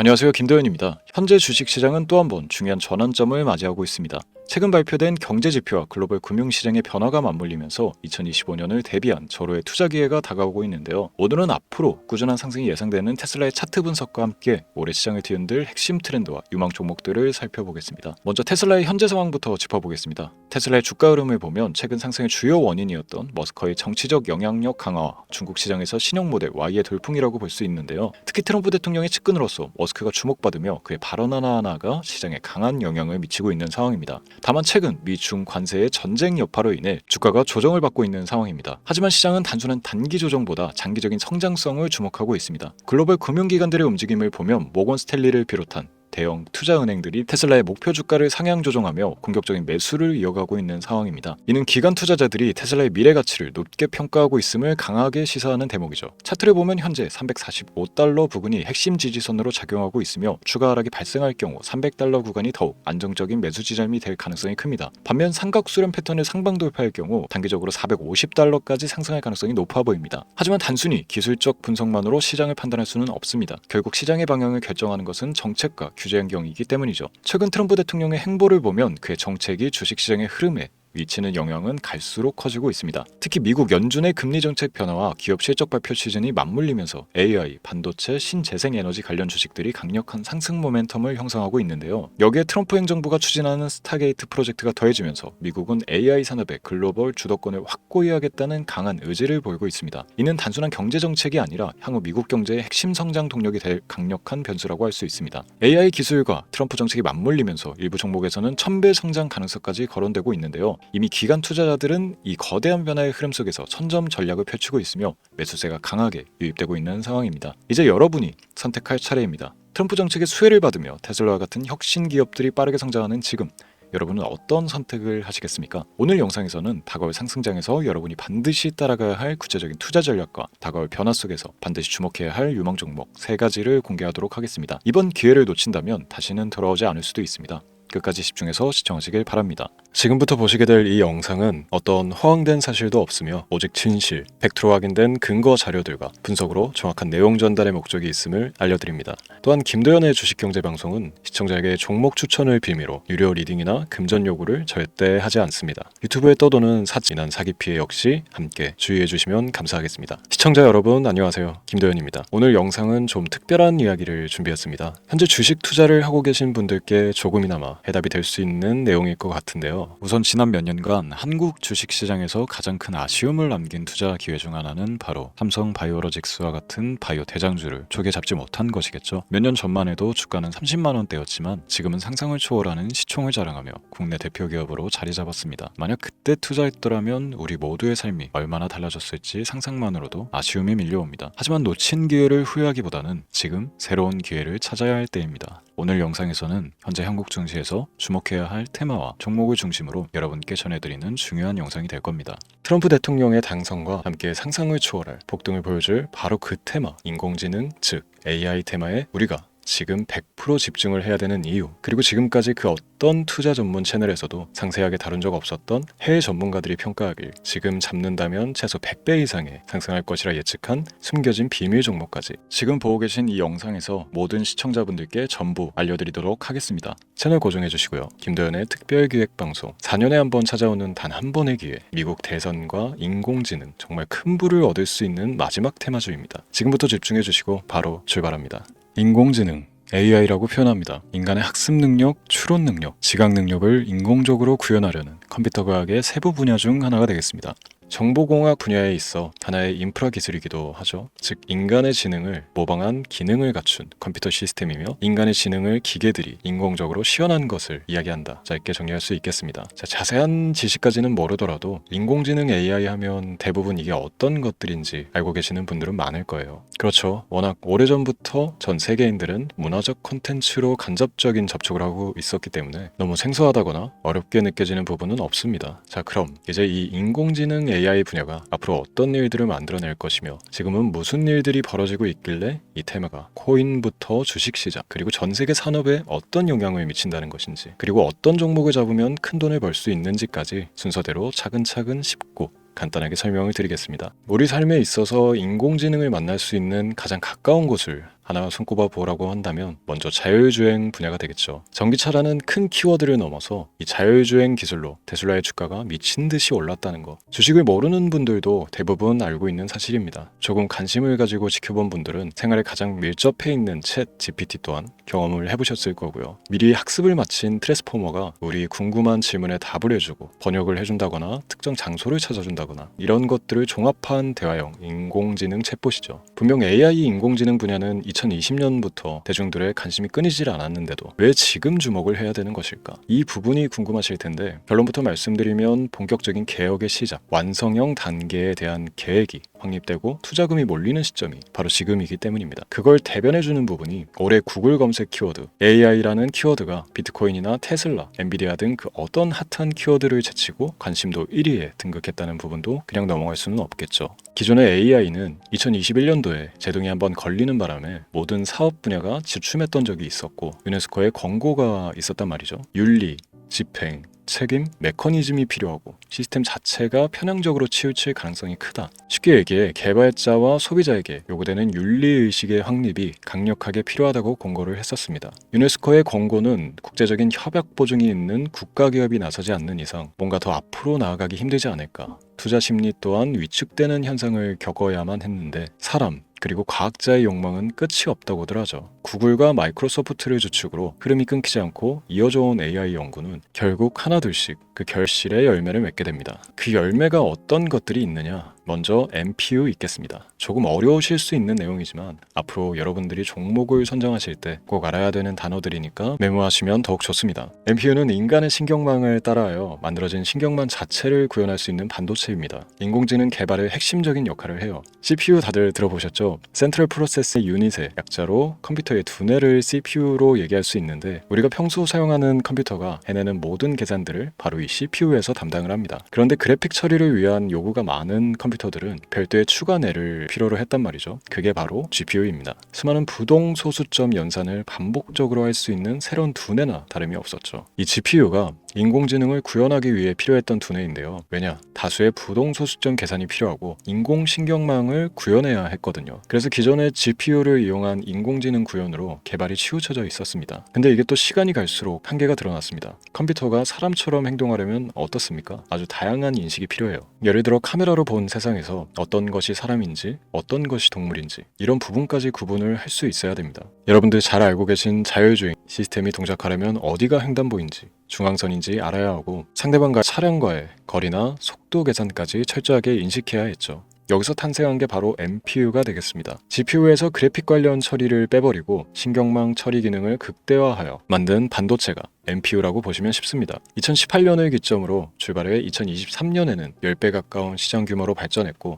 안녕하세요. 김도현입니다. 현재 주식시장은 또 한 번 중요한 전환점을 맞이하고 있습니다. 최근 발표된 경제지표와 글로벌 금융시장의 변화가 맞물리면서 2025년을 대비한 절호의 투자 기회가 다가오고 있는데요. 오늘은 앞으로 꾸준한 상승이 예상되는 테슬라의 차트 분석과 함께 올해 시장을 뒤흔들 핵심 트렌드와 유망 종목들을 살펴보겠습니다. 먼저 테슬라의 현재 상황부터 짚어보겠습니다. 테슬라의 주가 흐름을 보면 최근 상승의 주요 원인이었던 머스커의 정치적 영향력 강화와 중국 시장에서 신형 모델 Y의 돌풍이라고 볼 수 있는데요. 특히 트럼프 대통령의 측근으로서 머스크가 주목받으며 그의 발언 하나하나가 시장에 강한 영향을 미치고 있는 상황입니다. 다만 최근 미중 관세의 전쟁 여파로 인해 주가가 조정을 받고 있는 상황입니다. 하지만 시장은 단순한 단기 조정보다 장기적인 성장성을 주목하고 있습니다. 글로벌 금융기관들의 움직임을 보면 모건 스탠리를 비롯한 대형 투자은행들이 테슬라의 목표 주가를 상향 조정하며 공격적인 매수를 이어가고 있는 상황입니다. 이는 기관 투자자들이 테슬라의 미래 가치를 높게 평가하고 있음을 강하게 시사하는 대목이죠. 차트를 보면 현재 $345 부근이 핵심 지지선으로 작용하고 있으며 추가 하락이 발생할 경우 $300 구간이 더욱 안정적인 매수 지점이 될 가능성이 큽니다. 반면 삼각수렴 패턴을 상방 돌파할 경우 단기적으로 $450까지 상승할 가능성이 높아 보입니다. 하지만 단순히 기술적 분석만으로 시장을 판단할 수는 없습니다. 결국 시장의 방향을 결정하는 것은 정책과 규제 환경이기 때문이죠. 최근 트럼프 대통령의 행보를 보면 그의 정책이 주식시장의 흐름에 미치는 영향은 갈수록 커지고 있습니다. 특히 미국 연준의 금리 정책 변화와 기업 실적 발표 시즌이 맞물리면서 AI, 반도체, 신재생에너지 관련 주식들이 강력한 상승 모멘텀을 형성하고 있는데요. 여기에 트럼프 행정부가 추진하는 스타게이트 프로젝트가 더해지면서 미국은 AI 산업의 글로벌 주도권을 확고히 하겠다는 강한 의지를 보이고 있습니다. 이는 단순한 경제 정책이 아니라 향후 미국 경제의 핵심 성장 동력이 될 강력한 변수라고 할 수 있습니다. AI 기술과 트럼프 정책이 맞물리면서 일부 종목에서는 1000배 성장 가능성까지 거론되고 있는데요. 이미 기관 투자자들은 이 거대한 변화의 흐름 속에서 선점 전략을 펼치고 있으며 매수세가 강하게 유입되고 있는 상황입니다. 이제 여러분이 선택할 차례입니다. 트럼프 정책의 수혜를 받으며 테슬라와 같은 혁신 기업들이 빠르게 성장하는 지금, 여러분은 어떤 선택을 하시겠습니까? 오늘 영상에서는 다가올 상승장에서 여러분이 반드시 따라가야 할 구체적인 투자 전략과 다가올 변화 속에서 반드시 주목해야 할 유망 종목 3가지를 공개하도록 하겠습니다. 이번 기회를 놓친다면 다시는 돌아오지 않을 수도 있습니다. 끝까지 집중해서 시청하시길 바랍니다. 지금부터 보시게 될 이 영상은 어떤 허황된 사실도 없으며 오직 진실, 팩트로 확인된 근거 자료들과 분석으로 정확한 내용 전달의 목적이 있음을 알려드립니다. 또한 김도현의 주식경제방송은 시청자에게 종목 추천을 빌미로 유료 리딩이나 금전 요구를 절대 하지 않습니다. 유튜브에 떠도는 사진한 사기 피해 역시 함께 주의해 주시면 감사하겠습니다. 시청자 여러분 안녕하세요. 김도현입니다. 오늘 영상은 좀 특별한 이야기를 준비했습니다. 현재 주식 투자를 하고 계신 분들께 조금이나마 해답이 될 수 있는 내용일 것 같은데요. 우선 지난 몇 년간 한국 주식시장에서 가장 큰 아쉬움을 남긴 투자 기회 중 하나는 바로 삼성 바이오로직스와 같은 바이오 대장주를 초기에 잡지 못한 것이겠죠. 몇 년 전만 해도 주가는 30만 원대였지만 지금은 상상을 초월하는 시총을 자랑하며 국내 대표 기업으로 자리 잡았습니다. 만약 그때 투자했더라면 우리 모두의 삶이 얼마나 달라졌을지 상상만으로도 아쉬움이 밀려옵니다. 하지만 놓친 기회를 후회하기보다는 지금 새로운 기회를 찾아야 할 때입니다. 오늘 영상에서는 현재 한국 증시에서 주목해야 할 테마와 종목을 중심으로 여러분께 전해드리는 중요한 영상이 될 겁니다. 트럼프 대통령의 당선과 함께 상상을 초월할 폭등을 보여줄 바로 그 테마, 인공지능, 즉 AI 테마에 우리가 지금 100% 집중을 해야 되는 이유, 그리고 지금까지 그 어떤 투자 전문 채널에서도 상세하게 다룬 적 없었던 해외 전문가들이 평가하길 지금 잡는다면 최소 100배 이상의 상승할 것이라 예측한 숨겨진 비밀 종목까지 지금 보고 계신 이 영상에서 모든 시청자분들께 전부 알려드리도록 하겠습니다. 채널 고정해 주시고요. 김도현의 특별기획방송 4년에 한 번 찾아오는 단 한 번의 기회, 미국 대선과 인공지능, 정말 큰 부를 얻을 수 있는 마지막 테마주입니다. 지금부터 집중해 주시고 바로 출발합니다. 인공지능 AI라고 표현합니다. 인간의 학습 능력, 추론 능력, 지각 능력을 인공적으로 구현하려는 컴퓨터 과학의 세부 분야 중 하나가 되겠습니다. 정보공학 분야에 있어 하나의 인프라 기술이기도 하죠. 즉 인간의 지능을 모방한 기능을 갖춘 컴퓨터 시스템이며 인간의 지능을 기계들이 인공적으로 시연한 것을 이야기한다. 짧게 정리할 수 있겠습니다. 자세한 지식까지는 모르더라도 인공지능 AI 하면 대부분 이게 어떤 것들인지 알고 계시는 분들은 많을 거예요. 그렇죠. 워낙 오래전부터 전 세계인들은 문화적 콘텐츠로 간접적인 접촉을 하고 있었기 때문에 너무 생소하다거나 어렵게 느껴지는 부분은 없습니다. 자, 그럼 이제 이 인공지능 AI 분야가 앞으로 어떤 일들을 만들어낼 것이며 지금은 무슨 일들이 벌어지고 있길래 이 테마가 코인부터 주식시장 그리고 전 세계 산업에 어떤 영향을 미친다는 것인지, 그리고 어떤 종목을 잡으면 큰 돈을 벌 수 있는지까지 순서대로 차근차근 쉽고 간단하게 설명을 드리겠습니다. 우리 삶에 있어서 인공지능을 만날 수 있는 가장 가까운 곳을 하나 손꼽아 보라고 한다면 먼저 자율주행 분야가 되겠죠. 전기차라는 큰 키워드를 넘어서 이 자율주행 기술로 테슬라의 주가가 미친 듯이 올랐다는 거. 주식을 모르는 분들도 대부분 알고 있는 사실입니다. 조금 관심을 가지고 지켜본 분들은 생활에 가장 밀접해 있는 챗 GPT 또한 경험을 해보셨을 거고요. 미리 학습을 마친 트랜스포머가 우리 궁금한 질문에 답을 해주고 번역을 해준다거나 특정 장소를 찾아준다거나 이런 것들을 종합한 대화형 인공지능 챗봇이죠. 분명 AI 인공지능 분야는 2020년부터 대중들의 관심이 끊이질 않았는데도 왜 지금 주목을 해야 되는 것일까? 이 부분이 궁금하실 텐데 결론부터 말씀드리면 본격적인 개혁의 시작, 완성형 단계에 대한 계획이 확립되고 투자금이 몰리는 시점이 바로 지금이기 때문입니다. 그걸 대변해주는 부분이 올해 구글 검색 키워드 AI라는 키워드가 비트코인이나 테슬라, 엔비디아 등 그 어떤 핫한 키워드를 제치고 관심도 1위에 등극했다는 부분도 그냥 넘어갈 수는 없겠죠. 기존의 AI는 2021년도에 제동이 한번 걸리는 바람에 모든 사업 분야가 주춤했던 적이 있었고 유네스코의 권고가 있었단 말이죠. 윤리, 집행, 책임, 메커니즘이 필요하고 시스템 자체가 편향적으로 치우칠 가능성이 크다. 쉽게 얘기해 개발자와 소비자에게 요구되는 윤리의식의 확립이 강력하게 필요하다고 권고를 했었습니다. 유네스코의 권고는 국제적인 협약 보증이 있는 국가기업이 나서지 않는 이상 뭔가 더 앞으로 나아가기 힘들지 않을까. 투자 심리 또한 위축되는 현상을 겪어야만 했는데 사람, 그리고 과학자의 욕망은 끝이 없다고들 하죠. 구글과 마이크로소프트를 주축으로 흐름이 끊기지 않고 이어져 온 AI 연구는 결국 하나둘씩 그 결실의 열매를 맺게 됩니다. 그 열매가 어떤 것들이 있느냐? 먼저 NPU 있겠습니다. 조금 어려우실 수 있는 내용이지만 앞으로 여러분들이 종목을 선정하실 때 꼭 알아야 되는 단어들이니까 메모하시면 더욱 좋습니다. NPU는 인간의 신경망을 따라하여 만들어진 신경망 자체를 구현할 수 있는 반도체입니다. 인공지능 개발의 핵심적인 역할을 해요. CPU 다들 들어보셨죠? 센트럴 프로세스 유닛의 약자로 컴퓨터의 두뇌를 CPU로 얘기할 수 있는데 우리가 평소 사용하는 컴퓨터가 해내는 모든 계산들을 바로 이 CPU에서 담당을 합니다. 그런데 그래픽 처리를 위한 요구가 많은 컴퓨터들은 별도의 추가뇌를 필요로 했단 말이죠. 그게 바로 GPU입니다. 수많은 부동 소수점 연산을 반복적으로 할 수 있는 새로운 두뇌나 다름이 없었죠. 이 GPU가 인공지능을 구현하기 위해 필요했던 두뇌인데요. 왜냐? 다수의 부동 소수점 계산이 필요하고 인공신경망을 구현해야 했거든요. 그래서 기존의 GPU를 이용한 인공지능 구현으로 개발이 치우쳐져 있었습니다. 근데 이게 또 시간이 갈수록 한계가 드러났습니다. 컴퓨터가 사람처럼 행동하려면 어떻습니까? 아주 다양한 인식이 필요해요. 예를 들어 카메라로 본 세상에서 어떤 것이 사람인지 어떤 것이 동물인지 이런 부분까지 구분을 할 수 있어야 됩니다. 여러분들 잘 알고 계신 자율주행 시스템이 동작하려면 어디가 횡단보인지 중앙선인지 알아야 하고 상대방과 차량과의 거리나 속도 계산까지 철저하게 인식해야 했죠. 여기서 탄생한 게 바로 NPU가 되겠습니다. GPU에서 그래픽 관련 처리를 빼버리고 신경망 처리 기능을 극대화하여 만든 반도체가 NPU라고 보시면 쉽습니다. 2018년을 기점으로 출발해 2023년에는 10배 가까운 시장 규모로 발전했고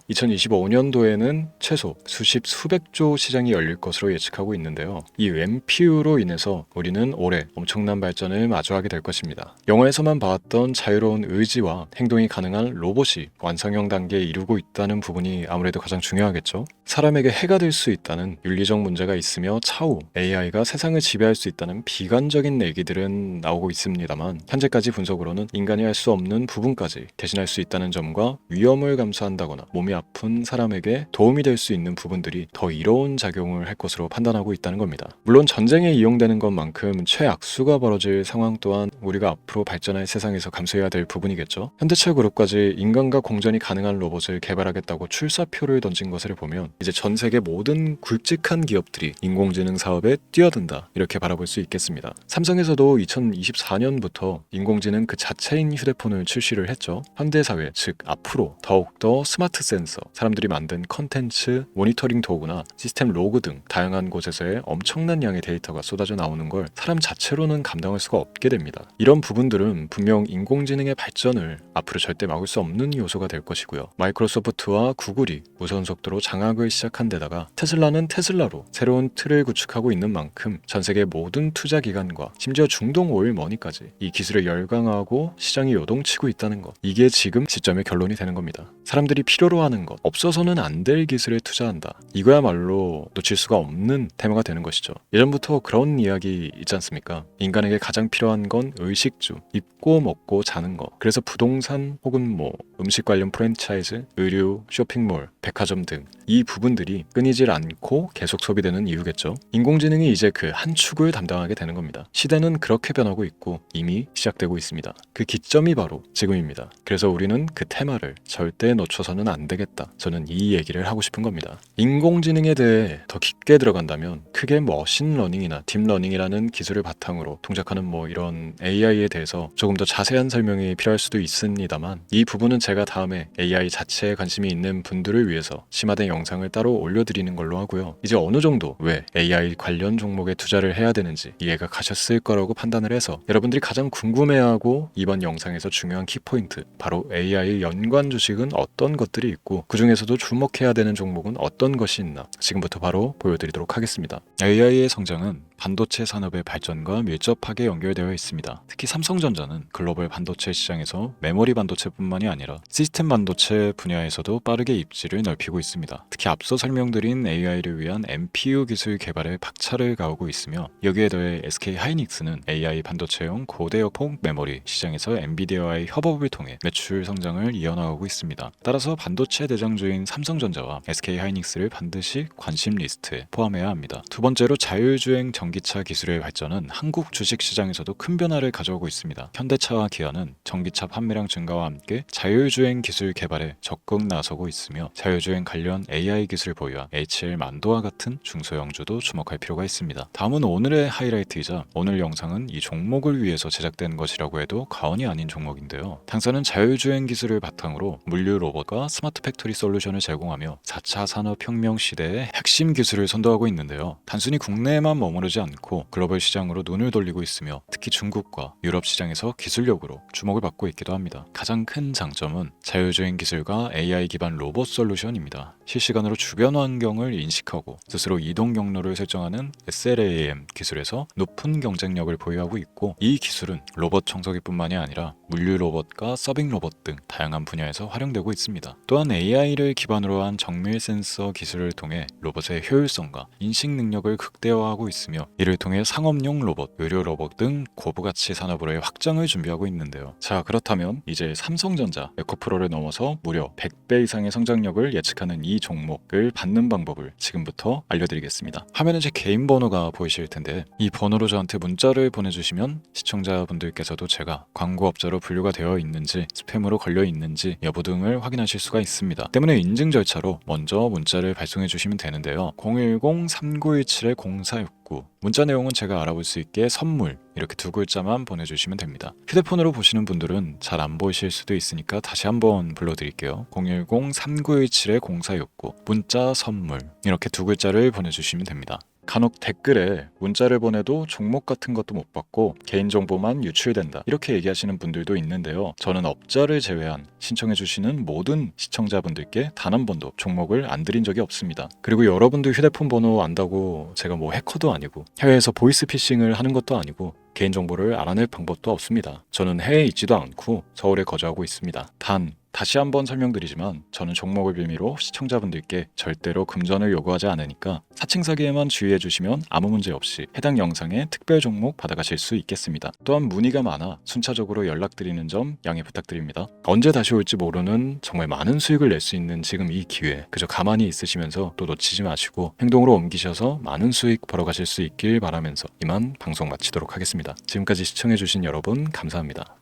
2025년도에는 최소 수십 수백조 시장이 열릴 것으로 예측하고 있는데요. 이 NPU로 인해서 우리는 올해 엄청난 발전을 마주하게 될 것입니다. 영화에서만 봐왔던 자유로운 의지와 행동이 가능한 로봇이 완성형 단계에 이르고 있다는 부분이 아무래도 가장 중요하겠죠. 사람에게 해가 될 수 있다는 윤리적 문제가 있으며 차후 AI가 세상을 지배할 수 있다는 비관적인 얘기들은 나오고 있습니다만 현재까지 분석으로는 인간이 할 수 없는 부분까지 대신할 수 있다는 점과 위험을 감수한다거나 몸이 아픈 사람에게 도움이 될 수 있는 부분들이 더 이로운 작용을 할 것으로 판단하고 있다는 겁니다. 물론 전쟁에 이용되는 것만큼 최악수가 벌어질 상황 또한 우리가 앞으로 발전할 세상에서 감수해야 될 부분이겠죠. 현대차 그룹까지 인간과 공전이 가능한 로봇을 개발하겠다고 출사표를 던진 것을 보면 이제 전 세계 모든 굵직한 기업들이 인공지능 사업에 뛰어든다 이렇게 바라볼 수 있겠습니다. 삼성에서도 2024년부터 인공지능 그 자체인 휴대폰을 출시를 했죠. 현대사회 즉 앞으로 더욱더 스마트 센서, 사람들이 만든 컨텐츠, 모니터링 도구나 시스템 로그 등 다양한 곳에서의 엄청난 양의 데이터가 쏟아져 나오는 걸 사람 자체로는 감당할 수가 없게 됩니다. 이런 부분들은 분명 인공지능의 발전을 앞으로 절대 막을 수 없는 요소가 될 것이고요. 마이크로소프트와 구글이 무선 속도로 장악을 시작한 데다가 테슬라는 테슬라로 새로운 틀을 구축하고 있는 만큼 전 세계 모든 투자 기관과 심지어 중동 오일 머니까지 이 기술에 열광하고 시장이 요동치고 있다는 것, 이게 지금 시점의 결론이 되는 겁니다. 사람들이 필요로 하는 것, 없어서는 안 될 기술에 투자한다. 이거야말로 놓칠 수가 없는 테마가 되는 것이죠. 예전부터 그런 이야기 있지 않습니까? 인간에게 가장 필요한 건 의식주, 입고 먹고 자는 것. 그래서 부동산 혹은 음식 관련 프랜차이즈, 의류, 쇼핑몰 백화점 등 이 부분들이 끊이질 않고 계속 소비되는 이유겠죠. 인공지능이 이제 그 한 축을 담당하게 되는 겁니다. 시대는 그렇게 변하고 있고 이미 시작되고 있습니다. 그 기점이 바로 지금입니다. 그래서 우리는 그 테마를 절대 놓쳐서는 안 되겠다. 저는 이 얘기를 하고 싶은 겁니다. 인공지능에 대해 더 깊게 들어간다면 크게 머신러닝이나 딥러닝이라는 기술을 바탕으로 동작하는 이런 AI에 대해서 조금 더 자세한 설명이 필요할 수도 있습니다만, 이 부분은 제가 다음에 AI 자체에 관심이 있는 분들을 위해서 심화된 영상을 따로 올려드리는 걸로 하고요. 이제 어느 정도 왜 AI 관련 종목에 투자를 해야 되는지 이해가 가셨을 거라고 판단을 해서 여러분들이 가장 궁금해하고 이번 영상에서 중요한 키포인트, 바로 AI 연관 주식은 어떤 것들이 있고 그 중에서도 주목해야 되는 종목은 어떤 것이 있나 지금부터 바로 보여드리도록 하겠습니다. AI의 성장은 반도체 산업의 발전과 밀접하게 연결되어 있습니다. 특히 삼성전자는 글로벌 반도체 시장에서 메모리 반도체뿐만이 아니라 시스템 반도체 분야에서도 빠르게 입지를 넓히고 있습니다. 특히 앞서 설명드린 AI를 위한 NPU 기술 개발에 박차를 가하고 있으며, 여기에 더해 SK 하이닉스는 AI 반도체용 고대역폭 메모리 시장에서 엔비디아와의 협업을 통해 매출 성장을 이어나가고 있습니다. 따라서 반도체 대장주인 삼성전자와 SK 하이닉스를 반드시 관심 리스트에 포함해야 합니다. 두 번째로 자율주행 전기차 기술의 발전은 한국 주식시장에서도 큰 변화를 가져오고 있습니다. 현대차와 기아는 전기차 판매량 증가와 함께 자율주행 기술 개발에 적극 나서고 있으며, 자율주행 관련 AI 기술 보유한 HL만도와 같은 중소형주도 주목할 필요가 있습니다. 다음은 오늘의 하이라이트이자 오늘 영상은 이 종목을 위해서 제작된 것이라고 해도 과언이 아닌 종목인데요. 당사는 자율주행 기술을 바탕으로 물류 로봇과 스마트 팩토리 솔루션을 제공하며 4차 산업혁명 시대의 핵심 기술을 선도하고 있는데요. 단순히 국내에만 머무르지 않고 글로벌 시장으로 눈을 돌리고 있으며, 특히 중국과 유럽 시장에서 기술력으로 주목을 받고 있기도 합니다. 가장 큰 장점은 자율주행 기술과 AI 기반 로봇 솔루션입니다. 실시간으로 주변 환경을 인식하고 스스로 이동 경로를 설정하는 SLAM 기술에서 높은 경쟁력을 보유하고 있고, 이 기술은 로봇 청소기뿐만이 아니라 물류 로봇과 서빙 로봇 등 다양한 분야에서 활용되고 있습니다. 또한 AI를 기반으로 한 정밀 센서 기술을 통해 로봇의 효율성과 인식 능력을 극대화하고 있으며, 이를 통해 상업용 로봇, 의료 로봇 등 고부가치 산업으로의 확장을 준비하고 있는데요. 자, 그렇다면 이제 삼성전자 에코프로를 넘어서 무려 100배 이상의 성장력을 예측하는 이 종목을 받는 방법을 지금부터 알려드리겠습니다. 화면에 제 개인 번호가 보이실 텐데, 이 번호로 저한테 문자를 보내주시면 시청자분들께서도 제가 광고업자로 분류가 되어 있는지, 스팸으로 걸려 있는지 여부 등을 확인하실 수가 있습니다. 때문에 인증 절차로 먼저 문자를 발송해 주시면 되는데요. 010-3917-0469, 문자 내용은 제가 알아볼 수 있게 선물 이렇게 두 글자만 보내주시면 됩니다. 휴대폰으로 보시는 분들은 잘 안 보이실 수도 있으니까 다시 한번 불러드릴게요. 010-3917-0469, 문자 선물 이렇게 두 글자를 보내주시면 됩니다. 간혹 댓글에 문자를 보내도 종목 같은 것도 못 받고 개인정보만 유출된다 이렇게 얘기하시는 분들도 있는데요. 저는 업자를 제외한 신청해주시는 모든 시청자분들께 단 한 번도 종목을 안 드린 적이 없습니다. 그리고 여러분들 휴대폰 번호 안다고 제가 해커도 아니고 해외에서 보이스피싱을 하는 것도 아니고 개인정보를 알아낼 방법도 없습니다. 저는 해외에 있지도 않고 서울에 거주하고 있습니다. 다시 한번 설명드리지만 저는 종목을 빌미로 시청자분들께 절대로 금전을 요구하지 않으니까 사칭 사기에만 주의해 주시면 아무 문제 없이 해당 영상에 특별 종목 받아가실 수 있겠습니다. 또한 문의가 많아 순차적으로 연락드리는 점 양해 부탁드립니다. 언제 다시 올지 모르는 정말 많은 수익을 낼 수 있는 지금 이 기회, 그저 가만히 있으시면서 또 놓치지 마시고 행동으로 옮기셔서 많은 수익 벌어가실 수 있길 바라면서 이만 방송 마치도록 하겠습니다. 지금까지 시청해 주신 여러분 감사합니다.